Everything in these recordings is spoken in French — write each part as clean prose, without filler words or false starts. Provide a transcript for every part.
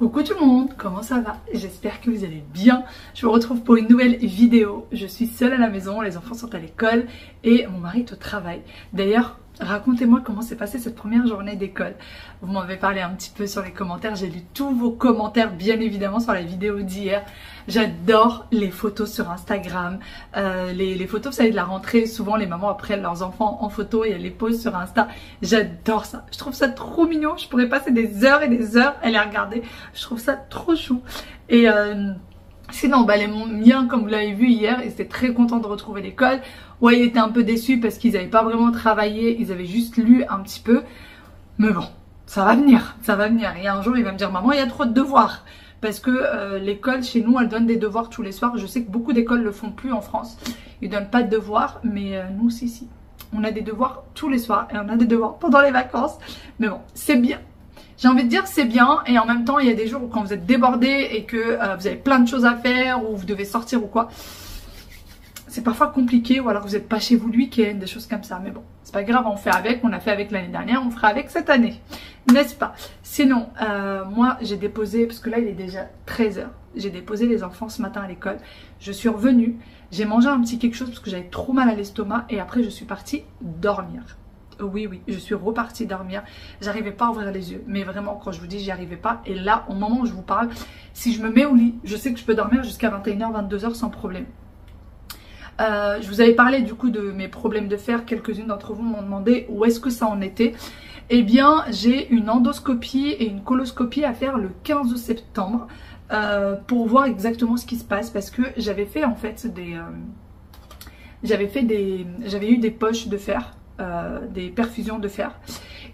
Coucou tout le monde, comment ça va? J'espère que vous allez bien. Je vous retrouve pour une nouvelle vidéo. Je suis seule à la maison, les enfants sont à l'école et mon mari est au travail. D'ailleurs, racontez-moi comment s'est passée cette première journée d'école. Vous m'avez parlé un petit peu sur les commentaires, j'ai lu tous vos commentaires bien évidemment sur la vidéo d'hier. J'adore les photos sur Instagram, les photos vous savez de la rentrée, souvent les mamans prennent leurs enfants en photo et elles les posent sur Insta. J'adore ça, je trouve ça trop mignon, je pourrais passer des heures et des heures à les regarder, je trouve ça trop chou. Et sinon les miens comme vous l'avez vu hier, ils étaient très contents de retrouver l'école. Ouais, ils étaient un peu déçus parce qu'ils n'avaient pas vraiment travaillé, ils avaient juste lu un petit peu, mais bon, ça va venir, ça va venir. Et un jour il va me dire maman il y a trop de devoirs. Parce que l'école chez nous elle donne des devoirs tous les soirs. Je sais que beaucoup d'écoles ne le font plus en France. Ils ne donnent pas de devoirs, mais nous si. On a des devoirs tous les soirs et on a des devoirs pendant les vacances. Mais bon, c'est bien. J'ai envie de dire c'est bien et en même temps il y a des jours où quand vous êtes débordé et que vous avez plein de choses à faire ou vous devez sortir ou quoi. C'est parfois compliqué ou alors vous n'êtes pas chez vous le week-end, des choses comme ça. Mais bon, c'est pas grave, on fait avec, on a fait avec l'année dernière, on fera avec cette année. N'est-ce pas? Sinon, moi j'ai déposé, parce que là il est déjà 13 h, j'ai déposé les enfants ce matin à l'école. Je suis revenue, j'ai mangé un petit quelque chose parce que j'avais trop mal à l'estomac et après je suis partie dormir. Oui, je suis repartie dormir. J'arrivais pas à ouvrir les yeux. Mais vraiment, quand je vous dis, j'y arrivais pas. Et là, au moment où je vous parle, si je me mets au lit, je sais que je peux dormir jusqu'à 21 h, 22 h sans problème. Je vous avais parlé du coup de mes problèmes de fer. Quelques-unes d'entre vous m'ont demandé où est-ce que ça en était. Eh bien, j'ai une endoscopie et une coloscopie à faire le 15 septembre pour voir exactement ce qui se passe. Parce que j'avais fait en fait j'avais eu des poches de fer. Des perfusions de fer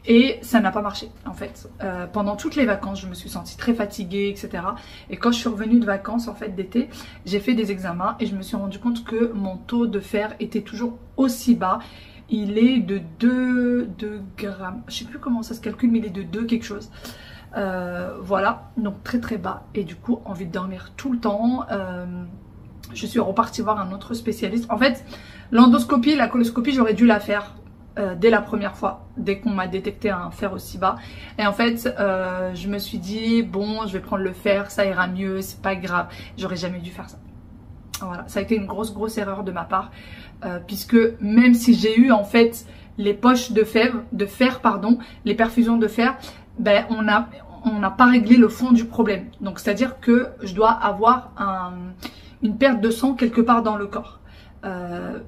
et ça n'a pas marché en fait. Pendant toutes les vacances je me suis sentie très fatiguée etc. Et quand je suis revenue de vacances en fait d'été, j'ai fait des examens et je me suis rendu compte que mon taux de fer était toujours aussi bas. Il est de 2 grammes, je sais plus comment ça se calcule mais il est de 2 quelque chose. Voilà, donc très très bas et du coup envie de dormir tout le temps. Je suis repartie voir un autre spécialiste. En fait l'endoscopie, la coloscopie j'aurais dû la faire dès la première fois, dès qu'on m'a détecté un fer aussi bas. Et en fait, je me suis dit, bon, je vais prendre le fer, ça ira mieux, c'est pas grave. J'aurais jamais dû faire ça. Voilà, ça a été une grosse erreur de ma part. Puisque même si j'ai eu en fait les poches de fer, les perfusions de fer, ben, on n'a pas réglé le fond du problème. Donc c'est-à-dire que je dois avoir une perte de sang quelque part dans le corps.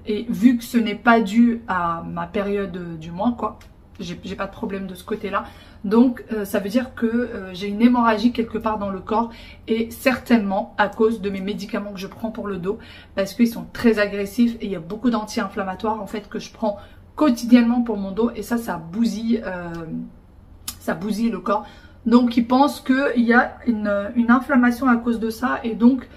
Et vu que ce n'est pas dû à ma période du mois quoi, j'ai pas de problème de ce côté là, donc ça veut dire que j'ai une hémorragie quelque part dans le corps et certainement à cause de mes médicaments que je prends pour le dos parce qu'ils sont très agressifs et il y a beaucoup d'anti-inflammatoires en fait que je prends quotidiennement pour mon dos et ça bousille le corps. Donc ils pensent qu'il y a une inflammation à cause de ça et donc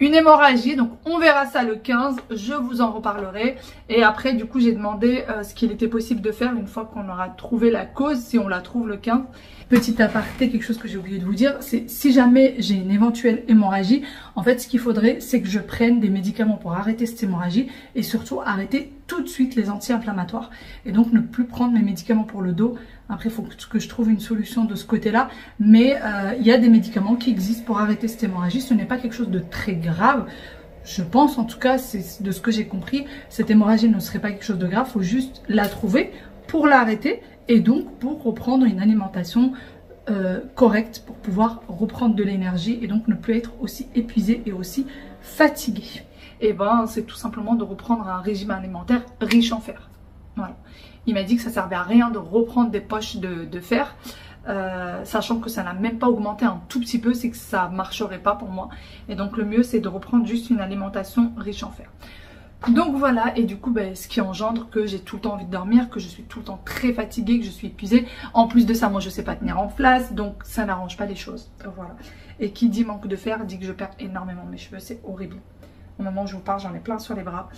une hémorragie, donc on verra ça le 15, je vous en reparlerai. Et après du coup j'ai demandé ce qu'il était possible de faire une fois qu'on aura trouvé la cause, si on la trouve le 15. Petit aparté, quelque chose que j'ai oublié de vous dire, c'est si jamais j'ai une éventuelle hémorragie, en fait ce qu'il faudrait c'est que je prenne des médicaments pour arrêter cette hémorragie et surtout arrêter tout de suite les anti-inflammatoires et donc ne plus prendre mes médicaments pour le dos. Après il faut que je trouve une solution de ce côté là, mais il y a des médicaments qui existent pour arrêter cette hémorragie. Ce n'est pas quelque chose de très grave, je pense en tout cas, c'est de ce que j'ai compris, cette hémorragie ne serait pas quelque chose de grave, il faut juste la trouver pour l'arrêter et donc pour reprendre une alimentation correcte pour pouvoir reprendre de l'énergie et donc ne plus être aussi épuisé et aussi fatigué. Et ben c'est tout simplement de reprendre un régime alimentaire riche en fer. Voilà. Il m'a dit que ça servait à rien de reprendre des poches de fer, sachant que ça n'a même pas augmenté un tout petit peu, c'est que ça marcherait pas pour moi. Et donc le mieux c'est de reprendre juste une alimentation riche en fer. Donc voilà, et du coup ce qui engendre que j'ai tout le temps envie de dormir, que je suis tout le temps très fatiguée, que je suis épuisée. En plus de ça, moi je sais pas tenir en place, donc ça n'arrange pas les choses. Voilà. Et qui dit manque de fer dit que je perds énormément mes cheveux, c'est horrible. Au moment où je vous parle, j'en ai plein sur les bras.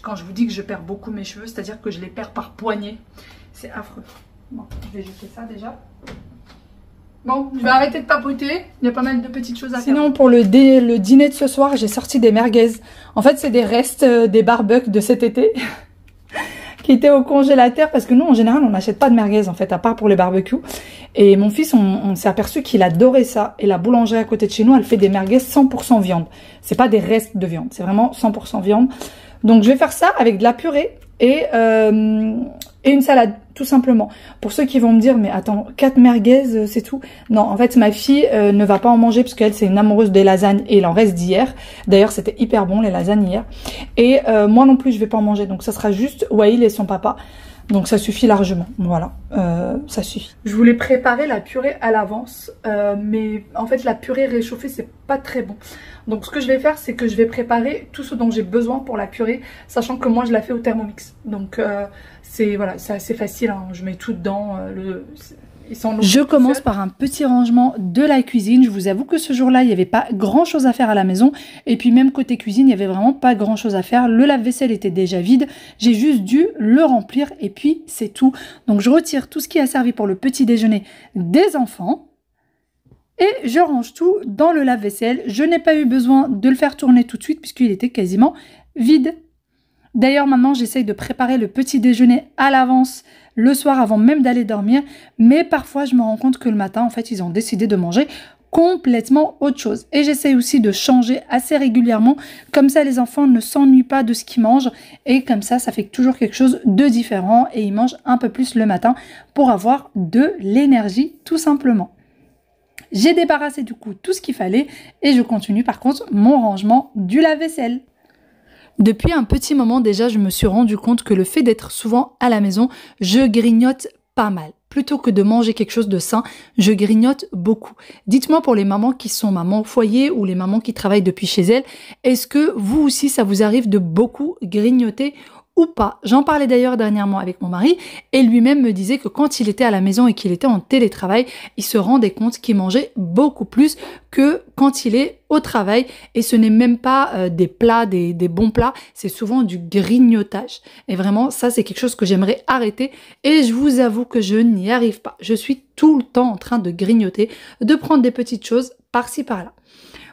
Quand je vous dis que je perds beaucoup mes cheveux, c'est-à-dire que je les perds par poignée. C'est affreux. Bon, je vais jeter ça déjà. Bon, je vais arrêter de papoter. Il y a pas mal de petites choses à faire. Sinon, pour le dîner de ce soir, j'ai sorti des merguez. En fait, c'est des restes des barbecues de cet été qui était au congélateur parce que nous, en général, on n'achète pas de merguez, en fait, à part pour les barbecues. Et mon fils, on s'est aperçu qu'il adorait ça. Et la boulangerie à côté de chez nous, elle fait des merguez 100% viande. C'est pas des restes de viande, c'est vraiment 100% viande. Donc, je vais faire ça avec de la purée et une salade, tout simplement. Pour ceux qui vont me dire, mais attends, 4 merguez, c'est tout? Non, en fait, ma fille ne va pas en manger parce qu'elle, c'est une amoureuse des lasagnes et il en reste d'hier. D'ailleurs, c'était hyper bon, les lasagnes hier. Et moi non plus, je vais pas en manger. Donc, ça sera juste Wael et son papa. Donc, ça suffit largement. Voilà, ça suffit. Je voulais préparer la purée à l'avance, mais en fait, la purée réchauffée, c'est pas très bon. Donc, ce que je vais faire, c'est que je vais préparer tout ce dont j'ai besoin pour la purée, sachant que moi, je la fais au Thermomix. Donc, c'est voilà, c'est assez facile, hein. Je mets tout dedans. Je commence par un petit rangement de la cuisine. Je vous avoue que ce jour-là, il n'y avait pas grand-chose à faire à la maison. Et puis même côté cuisine, il n'y avait vraiment pas grand-chose à faire. Le lave-vaisselle était déjà vide. J'ai juste dû le remplir et puis c'est tout. Donc je retire tout ce qui a servi pour le petit déjeuner des enfants. Et je range tout dans le lave-vaisselle. Je n'ai pas eu besoin de le faire tourner tout de suite puisqu'il était quasiment vide. D'ailleurs, maintenant, j'essaye de préparer le petit déjeuner à l'avance, le soir avant même d'aller dormir. Mais parfois, je me rends compte que le matin, en fait, ils ont décidé de manger complètement autre chose. Et j'essaye aussi de changer assez régulièrement. Comme ça, les enfants ne s'ennuient pas de ce qu'ils mangent. Et comme ça fait toujours quelque chose de différent. Et ils mangent un peu plus le matin pour avoir de l'énergie, tout simplement. J'ai débarrassé du coup tout ce qu'il fallait. Et je continue par contre mon rangement du lave-vaisselle. Depuis un petit moment déjà, je me suis rendu compte que le fait d'être souvent à la maison, je grignote pas mal. Plutôt que de manger quelque chose de sain, je grignote beaucoup. Dites-moi pour les mamans qui sont mamans au foyer ou les mamans qui travaillent depuis chez elles, est-ce que vous aussi ça vous arrive de beaucoup grignoter ou pas? J'en parlais d'ailleurs dernièrement avec mon mari et lui-même me disait que quand il était à la maison et qu'il était en télétravail, il se rendait compte qu'il mangeait beaucoup plus que quand il est au travail. Et ce n'est même pas des plats, des bons plats, c'est souvent du grignotage. Et vraiment, ça c'est quelque chose que j'aimerais arrêter et je vous avoue que je n'y arrive pas. Je suis tout le temps en train de grignoter, de prendre des petites choses par-ci par-là.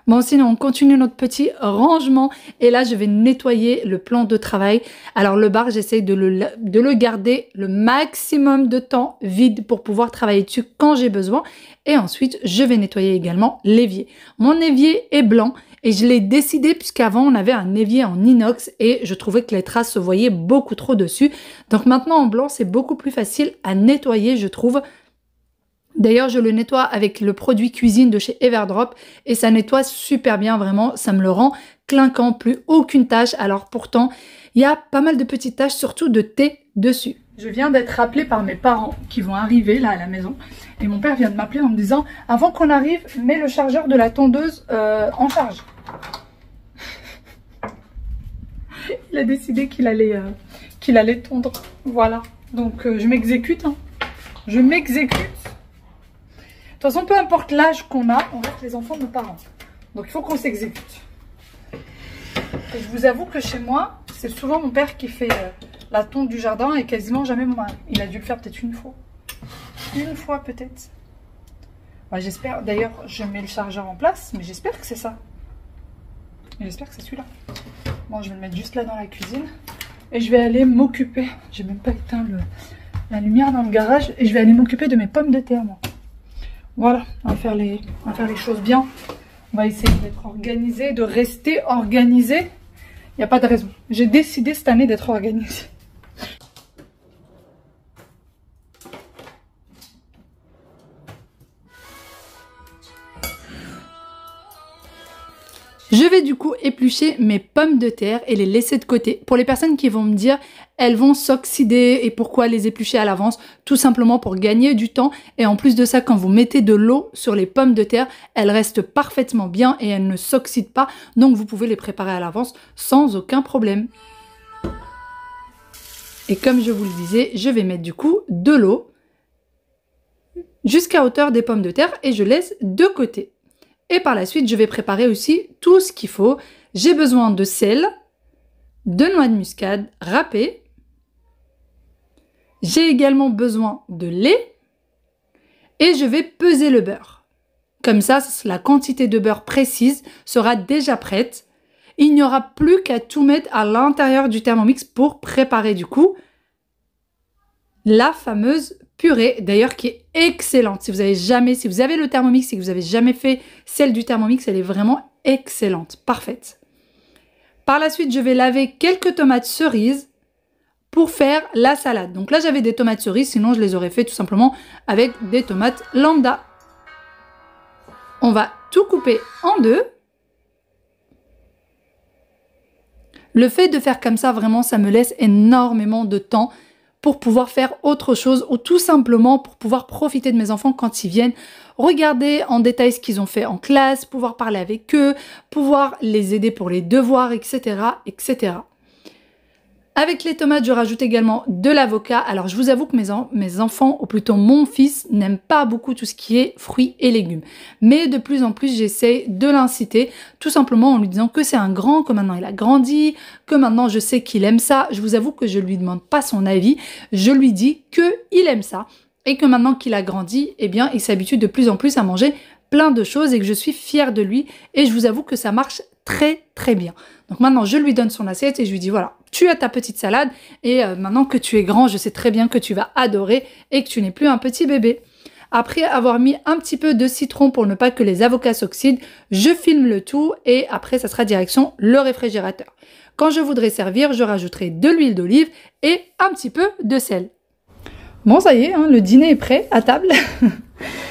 Bon, sinon, on continue notre petit rangement. Et là, je vais nettoyer le plan de travail. Alors, le bar, j'essaye de le garder le maximum de temps vide pour pouvoir travailler dessus quand j'ai besoin. Et ensuite, je vais nettoyer également l'évier. Mon évier est blanc et je l'ai décidé puisqu'avant, on avait un évier en inox et je trouvais que les traces se voyaient beaucoup trop dessus. Donc maintenant, en blanc, c'est beaucoup plus facile à nettoyer, je trouve. D'ailleurs, je le nettoie avec le produit cuisine de chez Everdrop et ça nettoie super bien, vraiment, ça me le rend clinquant, plus aucune tache. Alors pourtant, il y a pas mal de petites taches, surtout de thé dessus. Je viens d'être rappelée par mes parents qui vont arriver là à la maison et mon père vient de m'appeler en me disant « Avant qu'on arrive, mets le chargeur de la tondeuse en charge. » Il a décidé qu'il allait tondre, voilà. Donc je m'exécute, hein. Je m'exécute. De toute façon, peu importe l'âge qu'on a, on reste les enfants de nos parents. Donc, il faut qu'on s'exécute. Et je vous avoue que chez moi, c'est souvent mon père qui fait la tonte du jardin et quasiment jamais mon mari. Il a dû le faire peut-être une fois. Une fois peut-être. Ouais, j'espère. D'ailleurs, je mets le chargeur en place, mais j'espère que c'est ça. J'espère que c'est celui-là. Bon, je vais le mettre juste là dans la cuisine. Et je vais aller m'occuper. J'ai même pas éteint la lumière dans le garage. Et je vais aller m'occuper de mes pommes de terre, moi. Voilà, on va faire les choses bien. On va essayer d'être organisé, de rester organisé. Il n'y a pas de raison. J'ai décidé cette année d'être organisée. Je vais du coup éplucher mes pommes de terre et les laisser de côté. Pour les personnes qui vont me dire, elles vont s'oxyder et pourquoi les éplucher à l'avance? Tout simplement pour gagner du temps. Et en plus de ça, quand vous mettez de l'eau sur les pommes de terre, elles restent parfaitement bien et elles ne s'oxydent pas. Donc vous pouvez les préparer à l'avance sans aucun problème. Et comme je vous le disais, je vais mettre du coup de l'eau jusqu'à hauteur des pommes de terre et je laisse de côté. Et par la suite, je vais préparer aussi tout ce qu'il faut. J'ai besoin de sel, de noix de muscade râpée. J'ai également besoin de lait. Et je vais peser le beurre. Comme ça, la quantité de beurre précise sera déjà prête. Il n'y aura plus qu'à tout mettre à l'intérieur du Thermomix pour préparer du coup la fameuse purée, d'ailleurs qui est excellente. Si vous avez le Thermomix et que vous avez jamais fait celle du Thermomix, elle est vraiment excellente, parfaite. Par la suite, je vais laver quelques tomates cerises pour faire la salade. Donc là, j'avais des tomates cerises, sinon je les aurais fait tout simplement avec des tomates lambda. On va tout couper en deux. Le fait de faire comme ça, vraiment, ça me laisse énormément de temps pour pouvoir faire autre chose ou tout simplement pour pouvoir profiter de mes enfants quand ils viennent, regarder en détail ce qu'ils ont fait en classe, pouvoir parler avec eux, pouvoir les aider pour les devoirs, etc., etc. Avec les tomates, je rajoute également de l'avocat. Alors, je vous avoue que mes enfants, ou plutôt mon fils, n'aiment pas beaucoup tout ce qui est fruits et légumes. Mais de plus en plus, j'essaie de l'inciter, tout simplement en lui disant que c'est un grand, que maintenant il a grandi, que maintenant je sais qu'il aime ça. Je vous avoue que je lui demande pas son avis, je lui dis qu'il aime ça. Et que maintenant qu'il a grandi, eh bien, il s'habitue de plus en plus à manger plein de choses et que je suis fière de lui. Et je vous avoue que ça marche très très bien. Donc maintenant, je lui donne son assiette et je lui dis voilà, tu as ta petite salade et maintenant que tu es grand, je sais très bien que tu vas adorer et que tu n'es plus un petit bébé. Après avoir mis un petit peu de citron pour ne pas que les avocats s'oxydent, je filme le tout et après, ça sera direction le réfrigérateur. Quand je voudrais servir, je rajouterai de l'huile d'olive et un petit peu de sel. Bon, ça y est, hein, le dîner est prêt à table.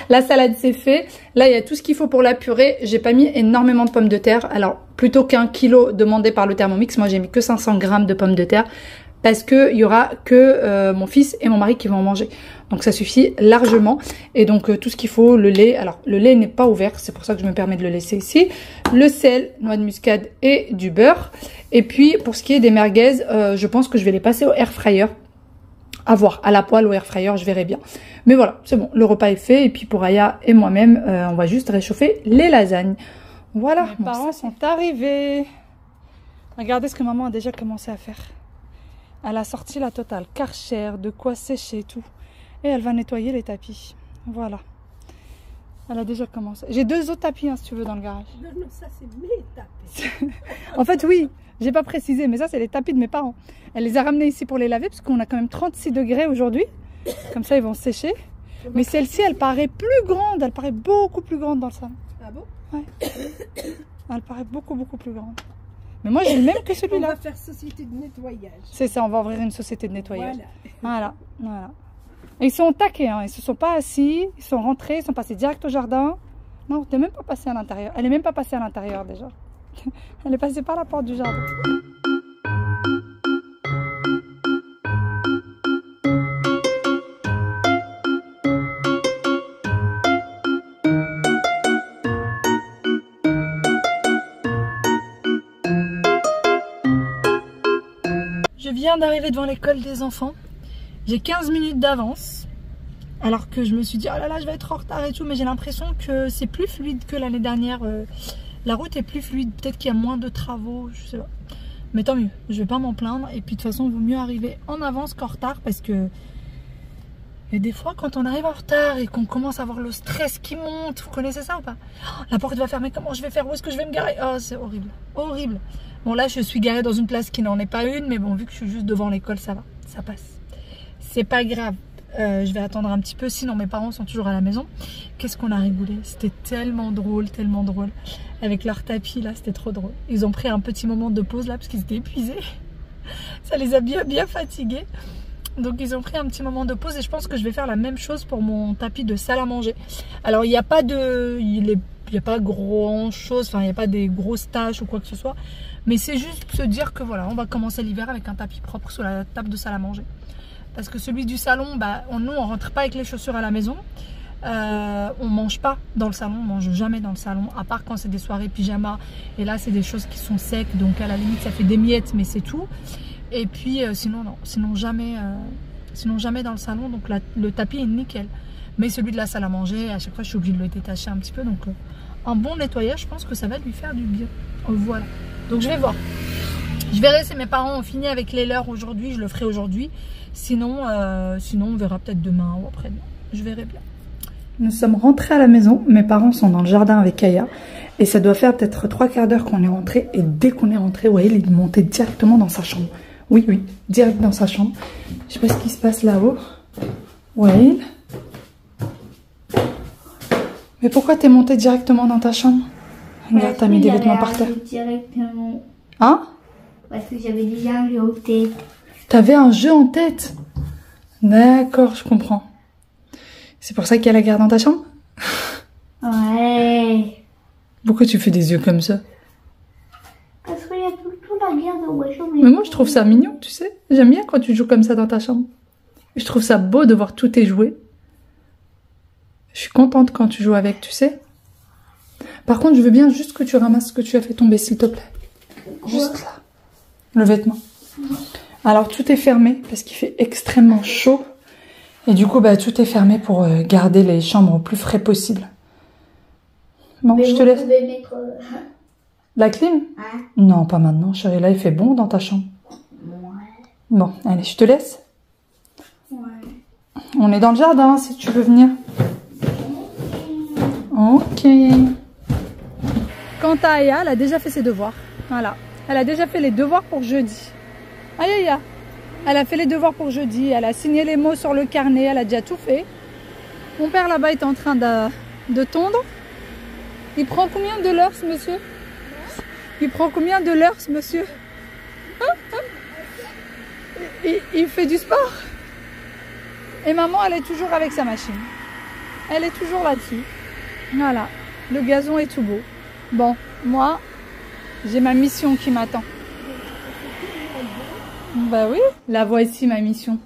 La salade c'est fait. Là, il y a tout ce qu'il faut pour la purée. J'ai pas mis énormément de pommes de terre. Alors, plutôt qu'un kilo demandé par le Thermomix, moi j'ai mis que 500 grammes de pommes de terre parce que il y aura que mon fils et mon mari qui vont en manger. Donc ça suffit largement. Et donc tout ce qu'il faut, le lait. Alors, le lait n'est pas ouvert, c'est pour ça que je me permets de le laisser ici. Le sel, noix de muscade et du beurre. Et puis, pour ce qui est des merguez, je pense que je vais les passer au air fryer. À voir, à la poêle ou air fryer, je verrai bien. Mais voilà, c'est bon, le repas est fait. Et puis pour Aya et moi-même, on va juste réchauffer les lasagnes. Voilà, mes parents sont arrivés. Regardez ce que maman a déjà commencé à faire. Elle a sorti la totale, Karcher, de quoi sécher, tout. Et elle va nettoyer les tapis. Voilà. Elle a déjà commencé. J'ai 2 autres tapis, hein, si tu veux, dans le garage. Non, non, ça c'est mes tapis. En fait, oui, j'ai pas précisé, mais ça, c'est les tapis de mes parents. Elle les a ramenés ici pour les laver, parce qu'on a quand même 36 degrés aujourd'hui. Comme ça, ils vont sécher. Mais celle-ci, elle paraît plus grande. Elle paraît beaucoup plus grande dans le salon. Ah bon? Ouais. Elle paraît beaucoup, beaucoup plus grande. Mais moi, j'ai le même que celui-là. On va faire société de nettoyage. C'est ça, on va ouvrir une société de nettoyage. Voilà. Voilà. Et ils sont au taquet, hein. Ils se sont pas assis, ils sont rentrés, ils sont passés direct au jardin. Non, t'es même pas passé à l'intérieur. Elle est même pas passée à l'intérieur déjà. Elle est passée par la porte du jardin. Je viens d'arriver devant l'école des enfants. J'ai 15 minutes d'avance. Alors que je me suis dit, oh là là, je vais être en retard et tout. Mais j'ai l'impression que c'est plus fluide que l'année dernière. La route est plus fluide. Peut-être qu'il y a moins de travaux, je sais pas. Mais tant mieux, je vais pas m'en plaindre. Et puis de toute façon, il vaut mieux arriver en avance qu'en retard. Parce que et des fois, quand on arrive en retard et qu'on commence à avoir le stress qui monte, vous connaissez ça ou pas? Oh, la porte va fermer, comment je vais faire? Où est-ce que je vais me garer? Oh, c'est horrible, horrible. Bon, là, je suis garée dans une place qui n'en est pas une. Mais bon, vu que je suis juste devant l'école, ça va, ça passe. C'est pas grave. Je vais attendre un petit peu, sinon mes parents sont toujours à la maison. Qu'est-ce qu'on a rigolé, c'était tellement drôle, avec leur tapis là, c'était trop drôle. Ils ont pris un petit moment de pause là parce qu'ils étaient épuisés. Ça les a bien fatigués. Donc ils ont pris un petit moment de pause et je pense que je vais faire la même chose pour mon tapis de salle à manger. Alors il n'y a pas grand chose, enfin il n'y a pas des grosses taches ou quoi que ce soit. Mais c'est juste se dire que voilà, on va commencer l'hiver avec un tapis propre sur la table de salle à manger. Parce que celui du salon, bah, nous on rentre pas avec les chaussures à la maison. On mange pas dans le salon, on mange jamais dans le salon. À part quand c'est des soirées pyjama. Et là c'est des choses qui sont secs. Donc à la limite ça fait des miettes mais c'est tout. Et puis sinon non, sinon jamais dans le salon. Donc le tapis est nickel. Mais celui de la salle à manger, à chaque fois je suis obligée de le détacher un petit peu. Donc un bon nettoyage, je pense que ça va lui faire du bien. Voilà. Donc je vais voir. Je verrai si mes parents ont fini avec les leurs aujourd'hui, je le ferai aujourd'hui. Sinon on verra peut-être demain ou après-demain. Je verrai bien. Nous sommes rentrés à la maison. Mes parents sont dans le jardin avec Aya. Et ça doit faire peut-être 3/4 d'heure qu'on est rentré. Et dès qu'on est rentré, vous voyez, il est monté directement dans sa chambre. Oui, direct dans sa chambre. Je sais pas ce qui se passe là-haut. Wael? Mais pourquoi t'es montée directement dans ta chambre? Regarde, t'as mis des vêtements par terre. Directement. Hein? Parce que j'avais déjà un jeu en tête. T'avais un jeu en tête? D'accord, je comprends. C'est pour ça qu'il y a la guerre dans ta chambre? Ouais. Pourquoi tu fais des yeux comme ça? Parce qu'il y a tout le temps la guerre dans ma chambre. Mais moi, je trouve ça mignon, tu sais. J'aime bien quand tu joues comme ça dans ta chambre. Je trouve ça beau de voir tous tes jouets. Je suis contente quand tu joues avec, tu sais. Par contre, je veux bien juste que tu ramasses ce que tu as fait tomber, s'il te plaît. Juste là. Le vêtement. Alors, tout est fermé parce qu'il fait extrêmement chaud. Et du coup, bah, tout est fermé pour garder les chambres au plus frais possible. Bon, Mais je te vous laisse. pouvez mettre... La clim? Hein? Non, pas maintenant, chérie. Là, il fait bon dans ta chambre. Ouais. Bon, allez, je te laisse. Ouais. On est dans le jardin, si tu veux venir. Ok. Quant à Aya, elle a déjà fait ses devoirs. Voilà. Elle a déjà fait les devoirs pour jeudi. Aïe, aïe, aïe. Elle a fait les devoirs pour jeudi. Elle a signé les mots sur le carnet. Elle a déjà tout fait. Mon père là-bas est en train de tondre. Il prend combien de l'heure, ce monsieur? Il prend combien de l'heure, ce monsieur? Il fait du sport. Et maman, elle est toujours avec sa machine. Elle est toujours là-dessus. Voilà. Le gazon est tout beau. Bon, moi, j'ai ma mission qui m'attend. Bah oui, la voici ma mission.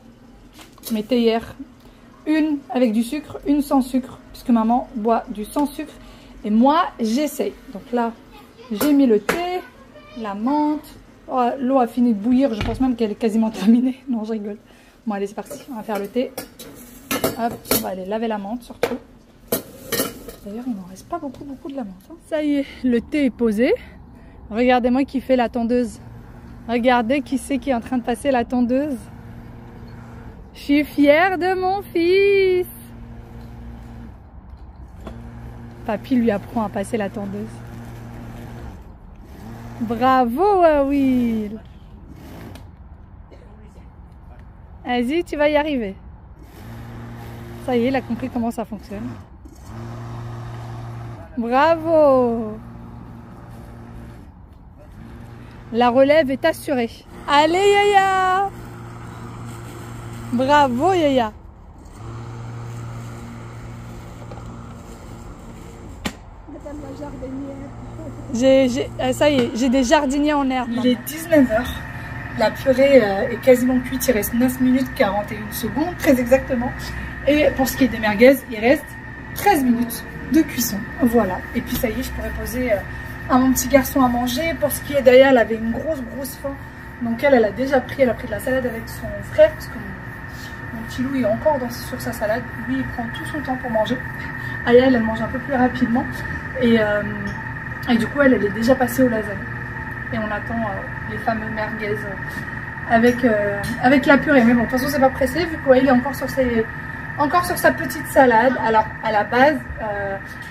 Mes théières. Une avec du sucre, une sans sucre. Puisque maman boit du sans sucre. Et moi, j'essaye. Donc là, j'ai mis le thé, la menthe. Oh, l'eau a fini de bouillir. Je pense même qu'elle est quasiment terminée. Non, je rigole. Bon, allez, c'est parti. On va faire le thé. Hop, on va aller laver la menthe surtout. D'ailleurs, il n'en reste pas beaucoup de la menthe. Hein. Ça y est, le thé est posé. Regardez-moi qui fait la tondeuse. Regardez qui c'est qui est en train de passer la tondeuse. Je suis fière de mon fils. Papy lui apprend à passer la tondeuse. Bravo, Will. Vas-y, tu vas y arriver. Ça y est, il a compris comment ça fonctionne. Bravo. La relève est assurée. Allez, Yaya. Bravo, Yaya. Madame la jardinière. Ça y est, j'ai des jardiniers en herbe. Il est 19h. La purée est quasiment cuite. Il reste 9 minutes 41 secondes, très exactement. Et pour ce qui est des merguez, il reste 13 minutes de cuisson. Voilà. Et puis ça y est, je pourrais poser à mon petit garçon à manger. Pour ce qui est d'Aya, elle avait une grosse faim. Donc elle a déjà pris, de la salade avec son frère. Parce que mon petit loup est encore sur sa salade. Lui, il prend tout son temps pour manger. Aya, elle mange un peu plus rapidement. Et du coup, elle est déjà passée au lasagne. Et on attend les fameux merguez avec la purée. Mais bon, de toute façon, c'est pas pressé vu qu'il est encore sur sa petite salade. Alors, à la base,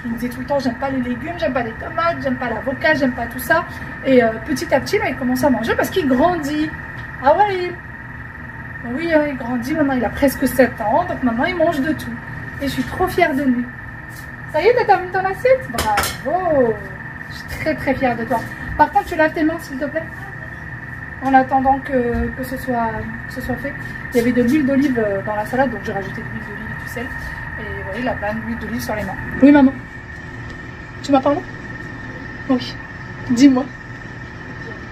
il me disait tout le temps, j'aime pas les légumes, j'aime pas les tomates, j'aime pas l'avocat, j'aime pas tout ça. Et petit à petit, là, il commence à manger parce qu'il grandit. Ah ouais, oui, il grandit. Maintenant, il a presque 7 ans. Donc maintenant, il mange de tout. Et je suis trop fière de lui. Ça y est, t'as terminé ton assiette? Bravo! Je suis très fière de toi. Par contre, tu laves tes mains, s'il te plaît? En attendant que ce soit fait. Il y avait de l'huile d'olive dans la salade, donc j'ai rajouté de l'huile d'olive et du sel. Et vous voyez, la panne d'huile d'olive sur les mains. Oui, maman? Tu m'as parlé? Oui. Dis-moi.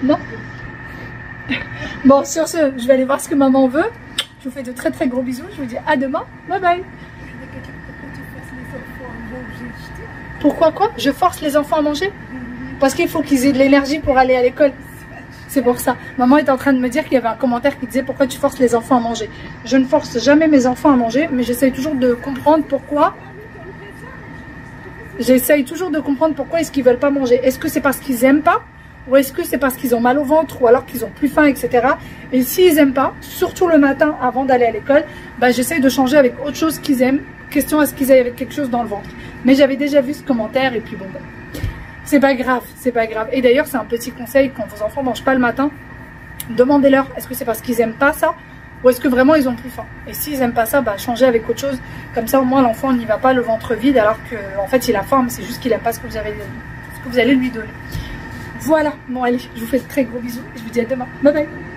Non? Bon, sur ce, je vais aller voir ce que maman veut. Je vous fais de très gros bisous. Je vous dis à demain. Bye bye. Pourquoi quoi? Je force les enfants à manger? Parce qu'il faut qu'ils aient de l'énergie pour aller à l'école. C'est pour ça. Maman est en train de me dire qu'il y avait un commentaire qui disait pourquoi tu forces les enfants à manger. Je ne force jamais mes enfants à manger, mais j'essaye toujours de comprendre pourquoi. J'essaye toujours de comprendre pourquoi est-ce qu'ils veulent pas manger. Est-ce que c'est parce qu'ils aiment pas? Ou est-ce que c'est parce qu'ils ont mal au ventre? Ou alors qu'ils ont plus faim, etc. Et s'ils aiment pas, surtout le matin avant d'aller à l'école, bah, j'essaye de changer avec autre chose qu'ils aiment. Question à ce qu'ils aient avec quelque chose dans le ventre. Mais j'avais déjà vu ce commentaire et puis bon, bah, c'est pas grave, c'est pas grave. Et d'ailleurs, c'est un petit conseil, quand vos enfants mangent pas le matin, demandez-leur, est-ce que c'est parce qu'ils aiment pas ça? ou est-ce que vraiment ils ont plus faim? Et s'ils n'aiment pas ça, bah changez avec autre chose. Comme ça au moins l'enfant n'y va pas le ventre vide alors qu'en fait il a faim, mais c'est juste qu'il n'aime pas ce que vous allez lui donner. Voilà, bon allez, je vous fais de très gros bisous et je vous dis à demain. Bye bye.